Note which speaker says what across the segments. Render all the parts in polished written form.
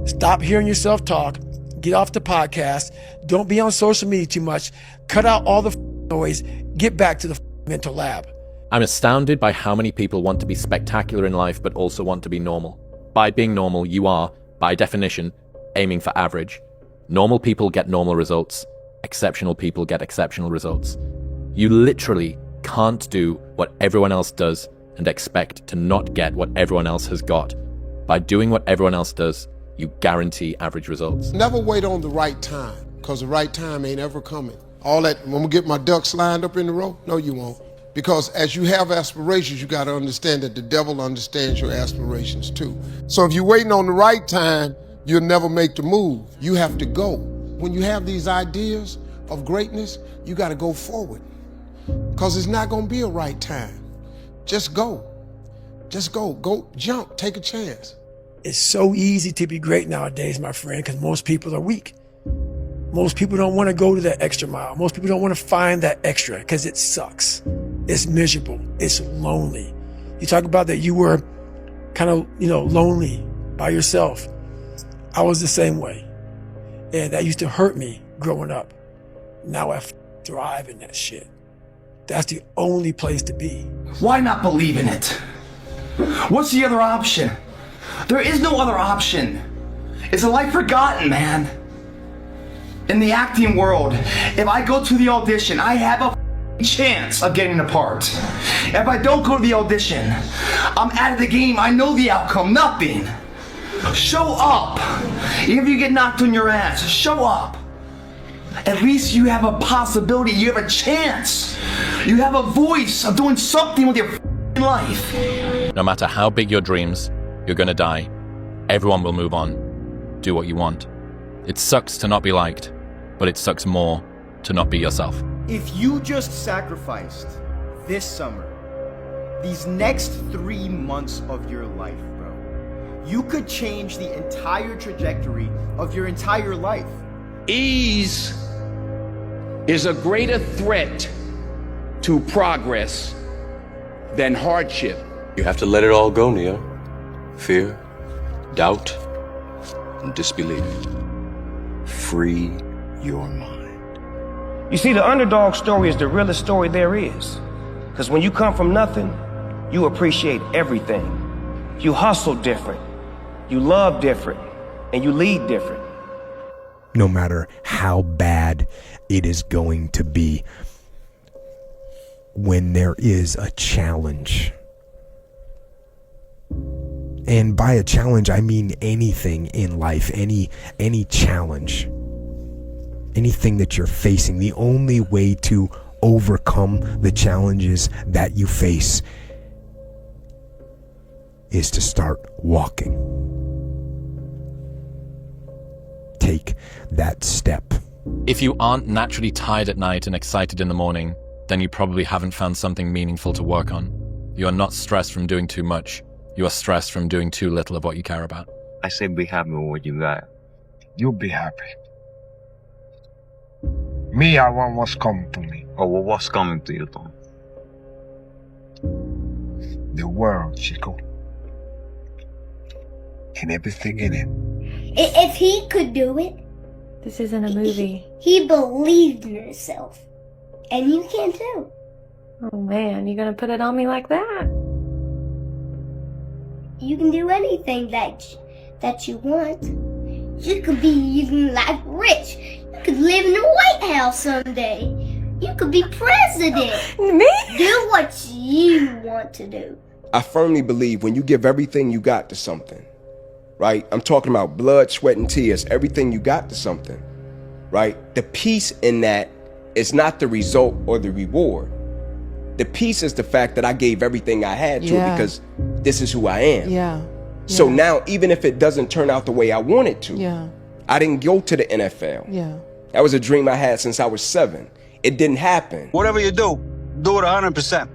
Speaker 1: Stop hearing yourself talk. Get off the podcast. Don't be on social media too much. Cut out all the noise. Get back to the mental lab.
Speaker 2: I'm astounded by how many people want to be spectacular in life but also want to be normal. By being normal, you are, by definition, aiming for average. Normal people get normal results. Exceptional people get exceptional results. You literally can't do what everyone else does and expect to not get what everyone else has got. By doing what everyone else does, you guarantee average results.
Speaker 3: Never wait on the right time, because the right time ain't ever coming. All that, when we get my ducks lined up in the row, no you won't. Because as you have aspirations, you got to understand that the devil understands your aspirations too. So if you're waiting on the right time, you'll never make the move. You have to go. When you have these ideas of greatness, you got to go forward. Because it's not going to be a right time. Just go. Just go. Go, jump, take a chance.
Speaker 1: It's so easy to be great nowadays, my friend, because most people are weak. Most people don't want to go to that extra mile. Most people don't want to find that extra because it sucks. It's miserable. It's lonely. You talk about that you were kind of, lonely by yourself. I was the same way. And that used to hurt me growing up. Now I thrive in that shit. That's the only place to be.
Speaker 4: Why not believe in it? What's the other option? There is no other option. It's a life forgotten, man. In the acting world, if I go to the audition, I have a chance of getting the part. If I don't go to the audition, I'm out of the game. I know the outcome, nothing. Show up. Even if you get knocked on your ass, show up. At least you have a possibility, you have a chance. You have a voice of doing something with your life.
Speaker 2: No matter how big your dreams, you're gonna die. Everyone will move on. Do what you want. It sucks to not be liked, but it sucks more to not be yourself.
Speaker 5: If you just sacrificed this summer, these next 3 months of your life, bro, you could change the entire trajectory of your entire life.
Speaker 6: Ease is a greater threat to progress than hardship.
Speaker 7: You have to let it all go, Neo. Fear, doubt, and disbelief. Free your mind.
Speaker 8: You see, the underdog story is the realest story there is. Because when you come from nothing, you appreciate everything. You hustle different, you love different, and you lead different.
Speaker 9: No matter how bad it is going to be, when there is a challenge, and by a challenge I mean anything in life, any challenge, anything that you're facing, the only way to overcome the challenges that you face is to start walking. Take that step.
Speaker 2: If you aren't naturally tired at night and excited in the morning, then you probably haven't found something meaningful to work on. You are not stressed from doing too much. You are stressed from doing too little of what you care about.
Speaker 10: I say be happy with what you got.
Speaker 11: You'll be happy. Me, I want what's coming to me.
Speaker 10: Oh, well, what's coming to you, Tom?
Speaker 11: The world, Chico. And everything in it.
Speaker 12: If he could do it.
Speaker 13: This isn't a movie.
Speaker 12: He believed in himself. And you can too.
Speaker 13: Oh man, you gonna put it on me like that?
Speaker 12: You can do anything that you want. You could be even like rich. You could live in the White House someday. You could be president.
Speaker 13: Me?
Speaker 12: Do what you want to do.
Speaker 14: I firmly believe when you give everything you got to something, right? I'm talking about blood, sweat, and tears, everything you got to something, right? The peace in that is not the result or the reward. The peace is the fact that I gave everything I had to it because this is who I am. So now, even if it doesn't turn out the way I want it to, I didn't go to the NFL. That was a dream I had since I was 7. It didn't happen.
Speaker 15: Whatever you do it 100%.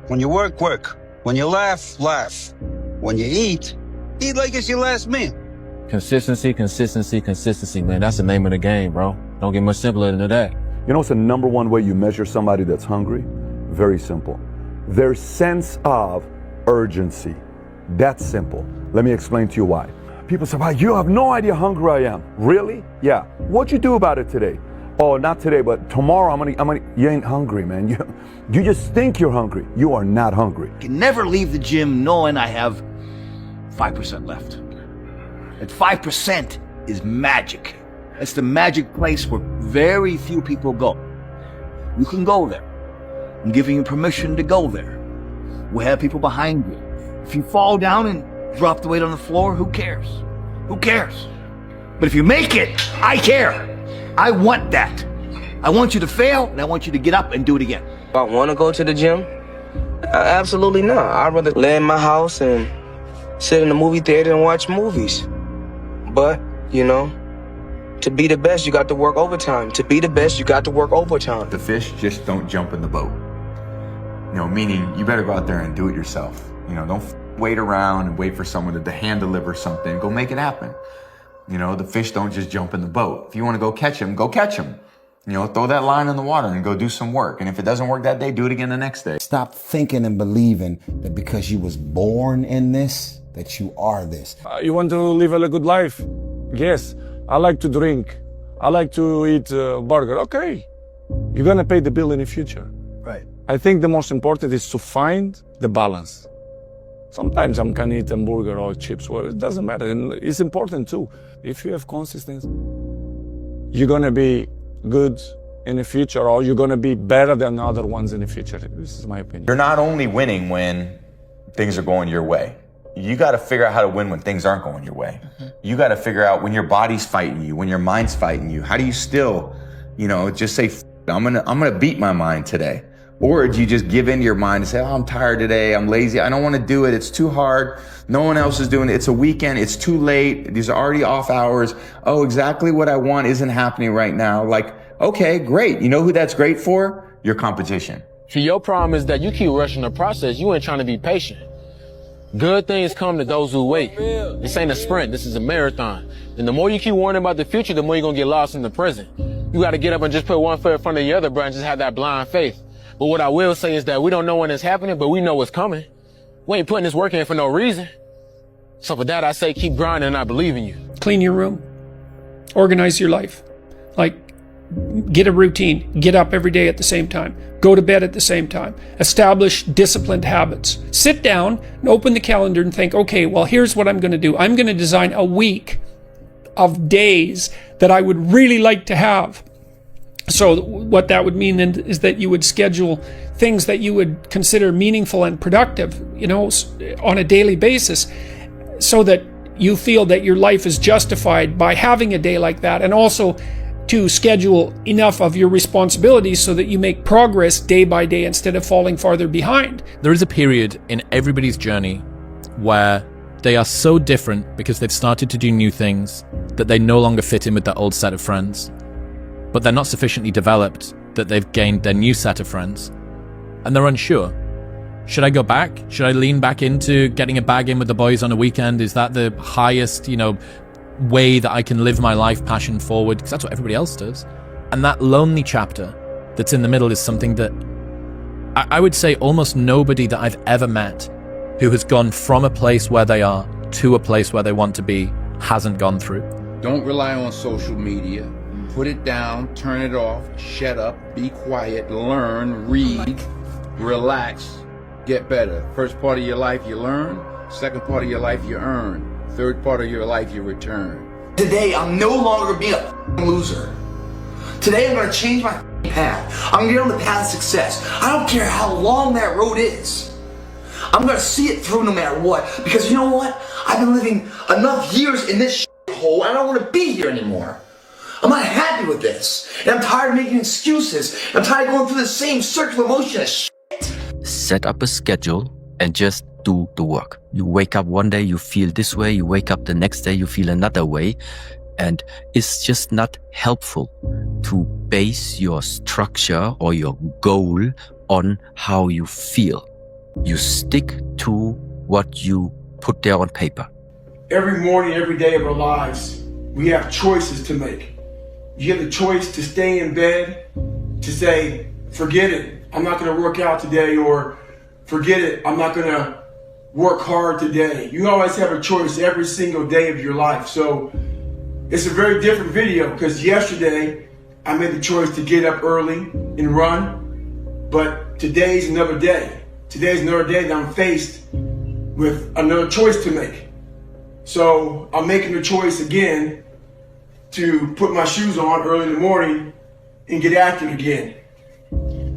Speaker 15: When you work, work. When you laugh, laugh. When you eat like it's your last meal.
Speaker 16: Consistency, consistency, consistency, man. That's the name of the game, bro. Don't get much simpler than that.
Speaker 17: You know what's the number one way you measure somebody that's hungry? Very simple. Their sense of urgency. That's simple. Let me explain to you why. People say, wow, you have no idea how hungry I am. Really? Yeah. What'd you do about it today? Oh, not today, but tomorrow I'm gonna, you ain't hungry, man. You just think you're hungry. You are not hungry.
Speaker 18: I can never leave the gym knowing I have 5% left. And 5% is magic. It's the magic place where very few people go. You can go there. I'm giving you permission to go there. We'll have people behind you. If you fall down and drop the weight on the floor, who cares? Who cares? But if you make it, I care. I want that. I want you to fail, and I want you to get up and do it again.
Speaker 14: Do I want to go to the gym? Absolutely not. I'd rather lay in my house and sit in the movie theater and watch movies. But, you know, to be the best, you got to work overtime. To be the best, you got to work overtime.
Speaker 19: The fish just don't jump in the boat. You know, meaning you better go out there and do it yourself. You know, don't wait around and wait for someone to hand deliver something. Go make it happen. You know, the fish don't just jump in the boat. If you want to go catch them, go catch them. You know, throw that line in the water and go do some work. And if it doesn't work that day, do it again the next day.
Speaker 20: Stop thinking and believing that because you was born in this, that you are this.
Speaker 21: You want to live a good life? Yes. I like to drink. I like to eat burger. Okay. You're going to pay the bill in the future.
Speaker 18: Right.
Speaker 21: I think the most important is to find the balance. Sometimes I can eat a burger or chips. Well, it doesn't matter. And it's important too. If you have consistency, you're going to be good in the future, or you're going to be better than other ones in the future. This is my opinion.
Speaker 19: You're not only winning when things are going your way. You got to figure out how to win when things aren't going your way. You got to figure out when your body's fighting you, when your mind's fighting you. How do you still, you know, just say, I'm gonna beat my mind today? Or do you just give in to your mind and say, oh, I'm tired today, I'm lazy, I don't want to do it, it's too hard, no one else is doing it, it's a weekend, it's too late, these are already off hours, oh, exactly what I want isn't happening right now. Like, okay, great. You know who that's great for? Your competition.
Speaker 16: See, your problem is that you keep rushing the process. You ain't trying to be patient. Good things come to those who wait. This ain't a sprint, this is a marathon. And the more you keep worrying about the future, the more you're gonna get lost in the present. You gotta get up and just put one foot in front of the other, bro, and just have that blind faith. But what I will say is that we don't know when it's happening, but we know what's coming. We ain't putting this work in for no reason. So for that, I say keep grinding and I believe in you.
Speaker 1: Clean your room. Organize your life. Like, get a routine. Get up every day at the same time. Go to bed at the same time. Establish disciplined habits. Sit down and open the calendar and think, okay, well, here's what I'm going to do. I'm going to design a week of days that I would really like to have. So what that would mean then is that you would schedule things that you would consider meaningful and productive, you know, on a daily basis, so that you feel that your life is justified by having a day like that, and also to schedule enough of your responsibilities so that you make progress day by day instead of falling farther behind.
Speaker 2: There is a period in everybody's journey where they are so different because they've started to do new things that they no longer fit in with their old set of friends. But they're not sufficiently developed that they've gained their new set of friends. And they're unsure. Should I go back? Should I lean back into getting a bag in with the boys on a weekend? Is that the highest, you know, way that I can live my life passion forward? Because that's what everybody else does. And that lonely chapter that's in the middle is something that I would say almost nobody that I've ever met who has gone from a place where they are to a place where they want to be hasn't gone through.
Speaker 6: Don't rely on social media. Put it down, turn it off, shut up, be quiet, learn, read, relax, get better. First part of your life you learn, second part of your life you earn, third part of your life you return.
Speaker 4: Today, I'm no longer being a loser. Today, I'm gonna change my path. I'm gonna get on the path of success. I don't care how long that road is. I'm gonna see it through no matter what, because you know what? I've been living enough years in this hole, and I don't wanna be here anymore. I'm not happy with this, and I'm tired of making excuses. I'm tired of going through the same circular motion of shit.
Speaker 22: Set up a schedule and just do the work. You wake up one day, you feel this way. You wake up the next day, you feel another way. And it's just not helpful to base your structure or your goal on how you feel. You stick to what you put there on paper.
Speaker 1: Every morning, every day of our lives, we have choices to make. You have the choice to stay in bed, to say, forget it, I'm not going to work out today, or forget it, I'm not going to work hard today. You always have a choice every single day of your life. So it's a very different video because yesterday I made the choice to get up early and run, but today's another day. Today's another day that I'm faced with another choice to make. So I'm making the choice again to put my shoes on early in the morning and get active again.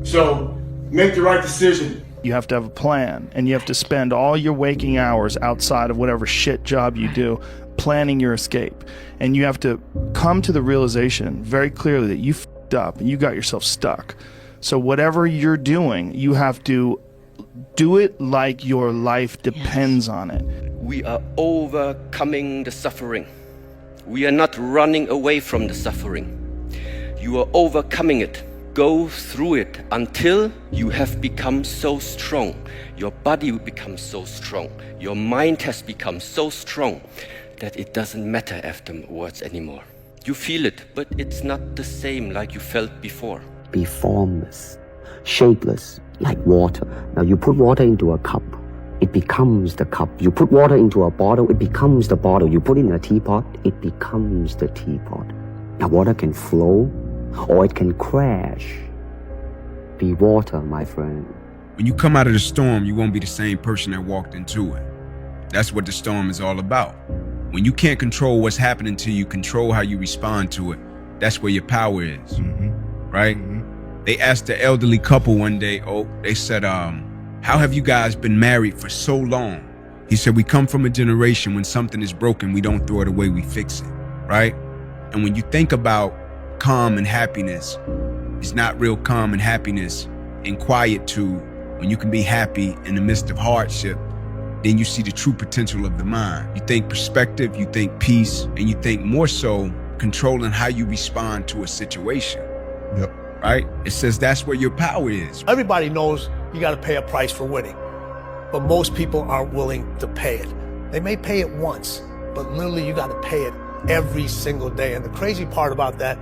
Speaker 1: So make the right decision.
Speaker 3: You have to have a plan, and you have to spend all your waking hours outside of whatever shit job you do planning your escape. And you have to come to the realization very clearly that you f***ed up and you got yourself stuck. So whatever you're doing, you have to do it like your life depends on it.
Speaker 5: We are overcoming the suffering. We are not running away from the suffering. You are overcoming it. Go through it until you have become so strong. Your body will become so strong. Your mind has become so strong that it doesn't matter afterwards anymore. You feel it, but it's not the same like you felt before.
Speaker 23: Be formless, shapeless, like water. Now you put water into a cup, it becomes the cup. You put water into a bottle, it becomes the bottle. You put it in a teapot, it becomes the teapot. Now water can flow or it can crash. Be water, my friend.
Speaker 24: When you come out of the storm, you won't be the same person that walked into it. That's what the storm is all about. When you can't control what's happening to you, control how you respond to it. That's where your power is, right? They asked the elderly couple one day, they said, how have you guys been married for so long? He said, we come from a generation when something is broken, we don't throw it away, we fix it, right? And when you think about calm and happiness, it's not real calm and happiness and quietude. When you can be happy in the midst of hardship, then you see the true potential of the mind. You think perspective, you think peace, and you think more so controlling how you respond to a situation. Yep. Right? It says that's where your power is.
Speaker 25: Everybody knows you got to pay a price for winning, but most people aren't willing to pay it. They may pay it once, but literally you got to pay it every single day. And the crazy part about that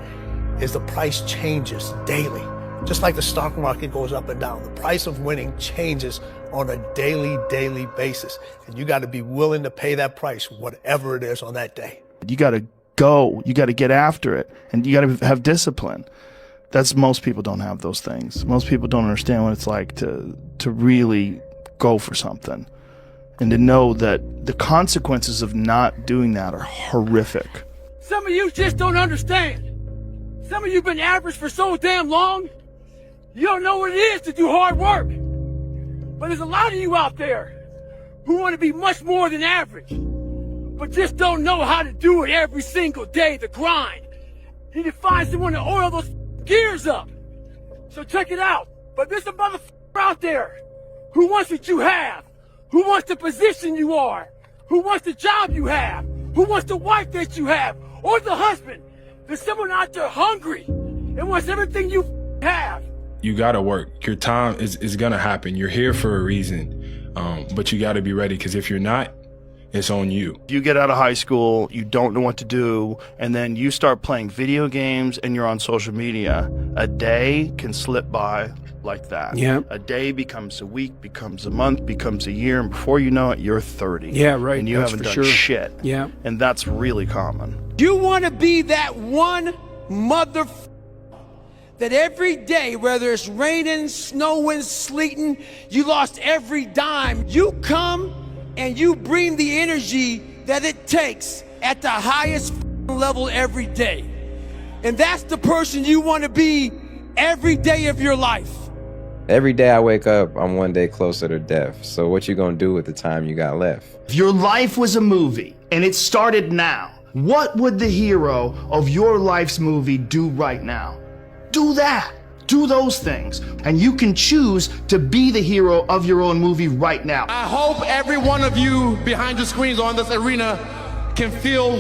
Speaker 25: is the price changes daily. Just like the stock market goes up and down, the price of winning changes on a daily basis. And you got to be willing to pay that price, whatever it is on that day.
Speaker 3: You got to go, you got to get after it, and you got to have discipline. Most people don't have those things. Most people don't understand what it's like to really go for something and to know that the consequences of not doing that are horrific.
Speaker 26: Some of you just don't understand. Some of you been average for so damn long, you don't know what it is to do hard work. But there's a lot of you out there who want to be much more than average, but just don't know how to do it every single day, the grind. You need to find someone to oil those gears up. So check it out. But there's a motherfucker out there who wants what you have, who wants the position you are, who wants the job you have, who wants the wife that you have, or the husband. There's someone out there hungry and wants everything you have.
Speaker 27: You gotta work. Your time is gonna happen. You're here for a reason, but you gotta be ready, because if you're not, it's on you.
Speaker 3: You get out of high school, you don't know what to do, and then you start playing video games and you're on social media. A day can slip by like that.
Speaker 1: Yeah.
Speaker 3: A day becomes a week, becomes a month, becomes a year, and before you know it, you're 30.
Speaker 1: Yeah, right.
Speaker 3: And you
Speaker 1: That's
Speaker 3: haven't
Speaker 1: for
Speaker 3: done
Speaker 1: sure.
Speaker 3: shit.
Speaker 1: Yeah.
Speaker 3: And that's really common.
Speaker 28: You want to be that one motherfucker that every day, whether it's raining, snowing, sleeting, you lost every dime. You come and you bring the energy that it takes at the highest level every day. And that's the person you want to be every day of your life.
Speaker 29: Every day I wake up, I'm one day closer to death. So what you gonna do with the time you got left?
Speaker 3: If your life was a movie and it started now, what would the hero of your life's movie do right now? Do that. Do those things. And you can choose to be the hero of your own movie right now.
Speaker 16: I hope every one of you behind the screens or in this arena can feel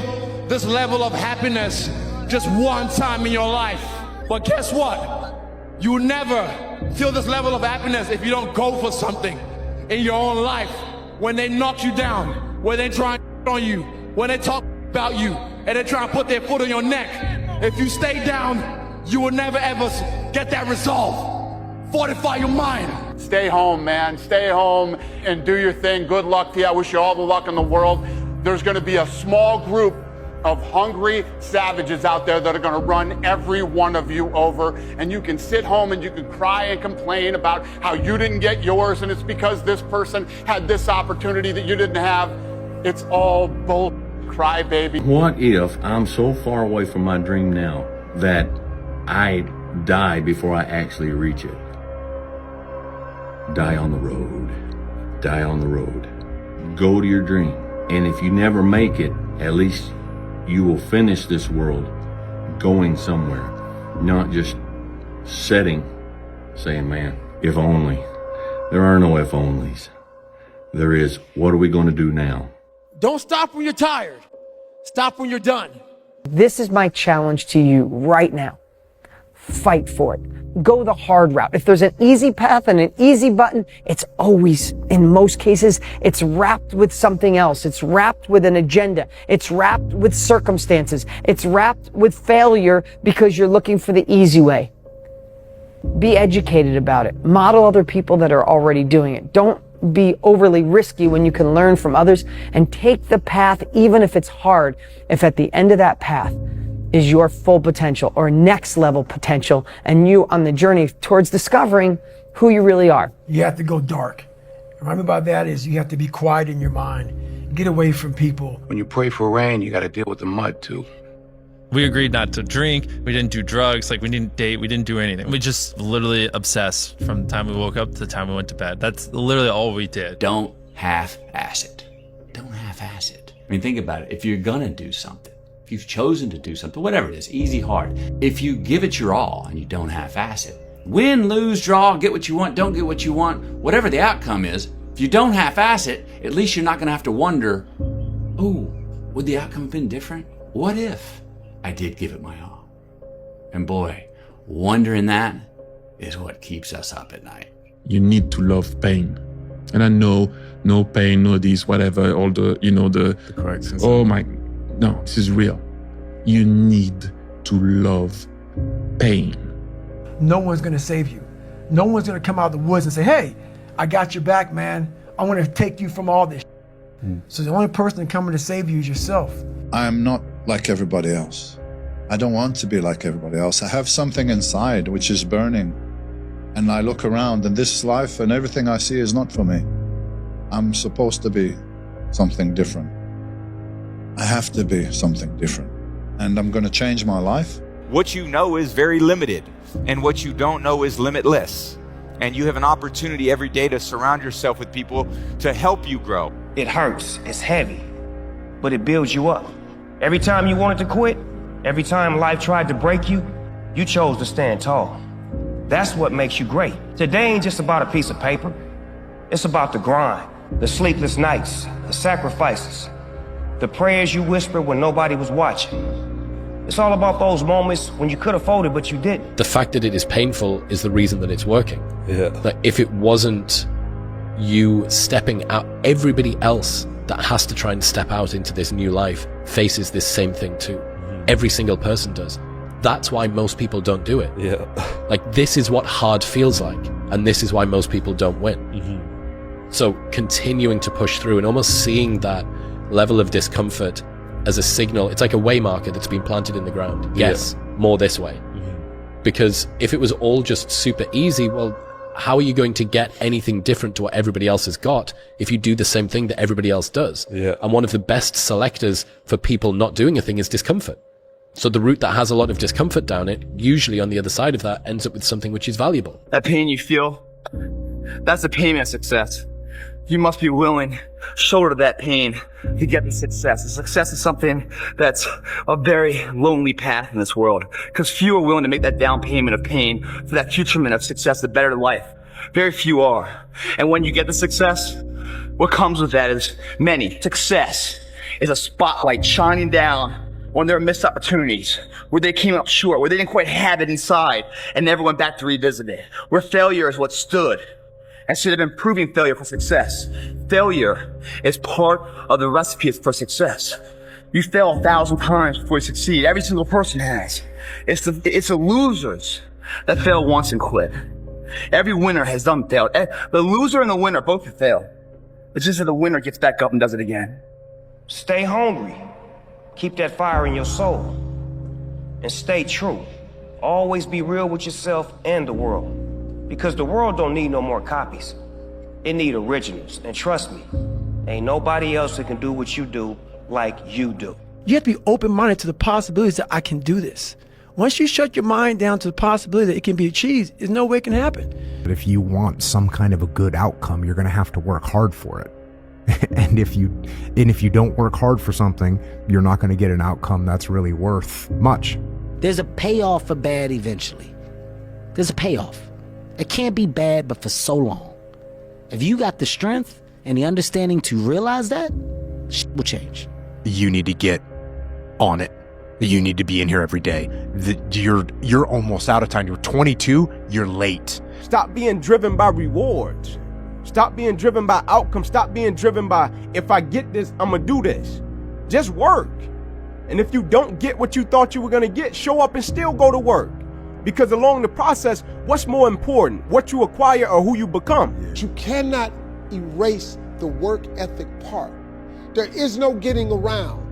Speaker 16: this level of happiness just one time in your life. But guess what? You will never feel this level of happiness if you don't go for something in your own life. When they knock you down, when they try on you, when they talk about you, and they try to put their foot on your neck, if you stay down, you will never ever get that resolve. Fortify your mind.
Speaker 7: stay home, man. Stay home and do your thing. Good luck to you. I wish you all the luck in the world. There's going to be a small group of hungry savages out there that are going to run every one of you over, and you can sit home and you can cry and complain about how you didn't get yours and it's because this person had this opportunity that you didn't have. It's all bull, cry baby.
Speaker 8: What if I'm so far away from my dream now that I die before I actually reach it? Die on the road. Die on the road. Go to your dream. And if you never make it, at least you will finish this world going somewhere, not just sitting, saying, man, if only. There are no if onlys. There is, what are we going to do now?
Speaker 28: Don't stop when you're tired. Stop when you're done.
Speaker 9: This is my challenge to you right now. Fight for it. Go the hard route. If there's an easy path and an easy button, it's always, in most cases, it's wrapped with something else. It's wrapped with an agenda. It's wrapped with circumstances. It's wrapped with failure because you're looking for the easy way. Be educated about it. Model other people that are already doing it. Don't be overly risky when you can learn from others, and take the path even if it's hard, if at the end of that path is your full potential or next level potential, and you on the journey towards discovering who you really are.
Speaker 1: You have to go dark. What I mean by that is you have to be quiet in your mind. Get away from people.
Speaker 10: When you pray for rain, you got to deal with the mud too.
Speaker 11: We agreed not to drink. We didn't do drugs. Like, we didn't date. We didn't do anything. We just literally obsessed from the time we woke up to the time we went to bed. That's literally all we did.
Speaker 12: Don't half-ass it. Don't half-ass it. I mean, think about it. If you're gonna do something, if you've chosen to do something, whatever it is, easy, hard, if you give it your all and you don't half-ass it, win, lose, draw, get what you want, don't get what you want, whatever the outcome is, if you don't half-ass it, at least you're not gonna have to wonder, oh, would the outcome have been different? What if I did give it my all? And boy, wondering that is what keeps us up at night.
Speaker 27: You need to love pain. And I know, no pain, no this, whatever, all the, the
Speaker 11: corrections.
Speaker 27: Oh my, no, this is real. You need to love pain.
Speaker 1: No one's going to save you. No one's going to come out of the woods and say, hey, I got your back, man. I want to take you from all this. So the only person coming to save you is yourself.
Speaker 13: I'm not like everybody else. I don't want to be like everybody else. I have something inside which is burning. And I look around and this life and everything I see is not for me. I'm supposed to be something different. I have to be something different. And I'm going to change my life.
Speaker 15: What you know is very limited, and what you don't know is limitless. And you have an opportunity every day to surround yourself with people to help you grow.
Speaker 17: It hurts, it's heavy, but it builds you up. Every time you wanted to quit, every time life tried to break you, you chose to stand tall. That's what makes you great. Today ain't just about a piece of paper. It's about the grind, the sleepless nights, the sacrifices, the prayers you whispered when nobody was watching. It's all about those moments when you could have folded, but you didn't.
Speaker 2: The fact that it is painful is the reason that it's working.
Speaker 30: Yeah.
Speaker 2: Like, if it wasn't you stepping out, everybody else that has to try and step out into this new life faces this same thing too. Every single person does. That's why most people don't do it.
Speaker 30: Yeah.
Speaker 2: Like, this is what hard feels like, and this is why most people don't win. So continuing to push through and almost seeing that level of discomfort as a signal, it's like a way marker that's been planted in the ground. Yes, more this way. Because if it was all just super easy, well, how are you going to get anything different to what everybody else has got if you do the same thing that everybody else does?
Speaker 30: Yeah.
Speaker 2: And one of the best selectors for people not doing a thing is discomfort. So the route that has a lot of discomfort down it, usually on the other side of that, ends up with something which is valuable.
Speaker 4: That pain you feel, that's the pain of success. You must be willing to shoulder that pain to get the success. The success is something that's a very lonely path in this world, because few are willing to make that down payment of pain for that futurement of success, the better life. Very few are. And when you get the success, what comes with that is many. Success is a spotlight shining down on their missed opportunities, where they came up short, where they didn't quite have it inside and never went back to revisit it, where failure is what stood instead of improving failure for success. Failure is part of the recipe for success. You fail 1,000 times before you succeed. Every single person has. It's the losers that fail once and quit. Every winner has failed. The loser and the winner both have failed. It's just that the winner gets back up and does it again.
Speaker 17: Stay hungry. Keep that fire in your soul. And stay true. Always be real with yourself and the world. Because the world don't need no more copies. It need originals. And trust me, ain't nobody else that can do what you do like you do.
Speaker 1: You have to be open-minded to the possibilities that I can do this. Once you shut your mind down to the possibility that it can be achieved, there's no way it can happen.
Speaker 5: But if you want some kind of a good outcome, you're going to have to work hard for it. and if you don't work hard for something, you're not going to get an outcome that's really worth much.
Speaker 6: There's a payoff for bad eventually. There's a payoff. It can't be bad, but for so long. If you got the strength and the understanding to realize that, shit will change.
Speaker 14: You need to get on it. You need to be in here every day. You're almost out of time. You're 22, you're late.
Speaker 18: Stop being driven by rewards. Stop being driven by outcomes. Stop being driven by, if I get this, I'm gonna do this. Just work. And if you don't get what you thought you were gonna get, show up and still go to work. Because along the process, what's more important? What you acquire or who you become?
Speaker 19: You cannot erase the work ethic part. There is no getting around.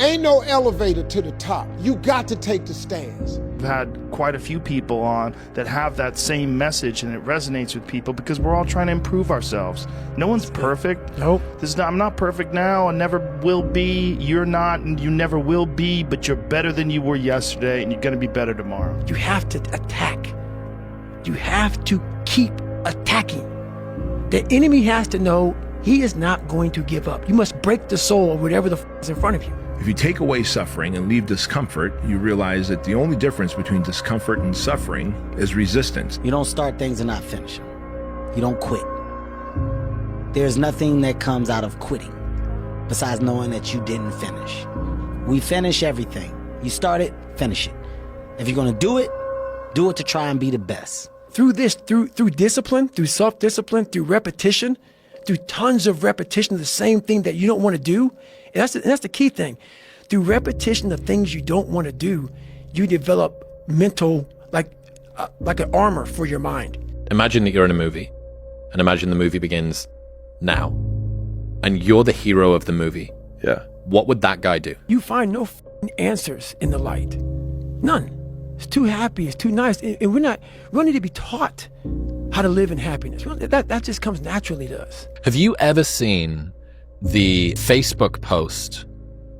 Speaker 19: Ain't no elevator to the top. You got to take the stands.
Speaker 3: I've had quite a few people on that have that same message, and it resonates with people because we're all trying to improve ourselves. No one's perfect.
Speaker 1: Nope.
Speaker 3: I'm not perfect now. I never will be. You're not, and you never will be, but you're better than you were yesterday, and you're going to be better tomorrow.
Speaker 1: You have to attack. You have to keep attacking. The enemy has to know he is not going to give up. You must break the soul of whatever the is in front of you.
Speaker 20: If you take away suffering and leave discomfort, you realize that the only difference between discomfort and suffering is resistance.
Speaker 6: You don't start things and not finish them. You don't quit. There's nothing that comes out of quitting besides knowing that you didn't finish. We finish everything. You start it, finish it. If you're gonna do it to try and be the best.
Speaker 1: Through discipline, through self-discipline, through repetition, through tons of repetition of the same thing that you don't want to do. And that's the key thing. Through repetition of things you don't want to do, you develop mental, like an armor for your mind.
Speaker 2: Imagine that you're in a movie, and imagine the movie begins now, and you're the hero of the movie.
Speaker 21: Yeah.
Speaker 2: What would that guy do?
Speaker 1: You find no answers in the light. None. It's too happy. It's too nice. And we don't need to be taught how to live in happiness. That just comes naturally to us.
Speaker 2: Have you ever seen the Facebook post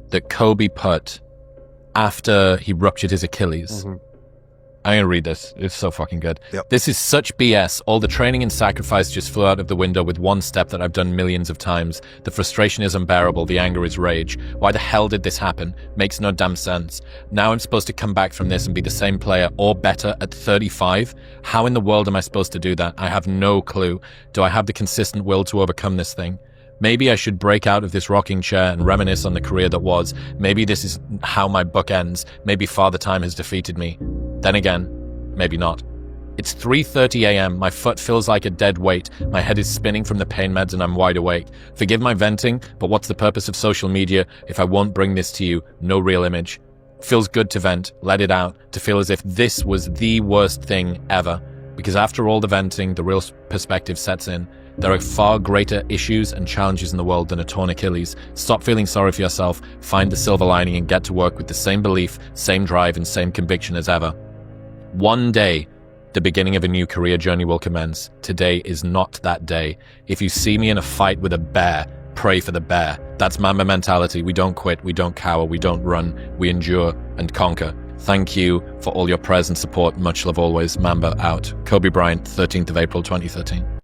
Speaker 2: that Kobe put after he ruptured his Achilles?
Speaker 21: Mm-hmm.
Speaker 2: I'm going to read this. It's so fucking good.
Speaker 21: Yep.
Speaker 2: This is such BS. All the training and sacrifice just flew out of the window with one step that I've done millions of times. The frustration is unbearable. The anger is rage. Why the hell did this happen? Makes no damn sense. Now I'm supposed to come back from this and be the same player or better at 35? How in the world am I supposed to do that? I have no clue. Do I have the consistent will to overcome this thing? Maybe I should break out of this rocking chair and reminisce on the career that was. Maybe this is how my book ends. Maybe Father Time has defeated me. Then again, maybe not. It's 3:30 a.m. My foot feels like a dead weight. My head is spinning from the pain meds and I'm wide awake. Forgive my venting, but what's the purpose of social media if I won't bring this to you? No real image. Feels good to vent, let it out, to feel as if this was the worst thing ever. Because after all the venting, the real perspective sets in. There are far greater issues and challenges in the world than a torn Achilles. Stop feeling sorry for yourself, find the silver lining and get to work with the same belief, same drive and same conviction as ever. One day, the beginning of a new career journey will commence. Today is not that day. If you see me in a fight with a bear, pray for the bear. That's Mamba mentality. We don't quit, we don't cower, we don't run, we endure and conquer. Thank you for all your prayers and support. Much love always. Mamba out. Kobe Bryant, 13th of April 2013.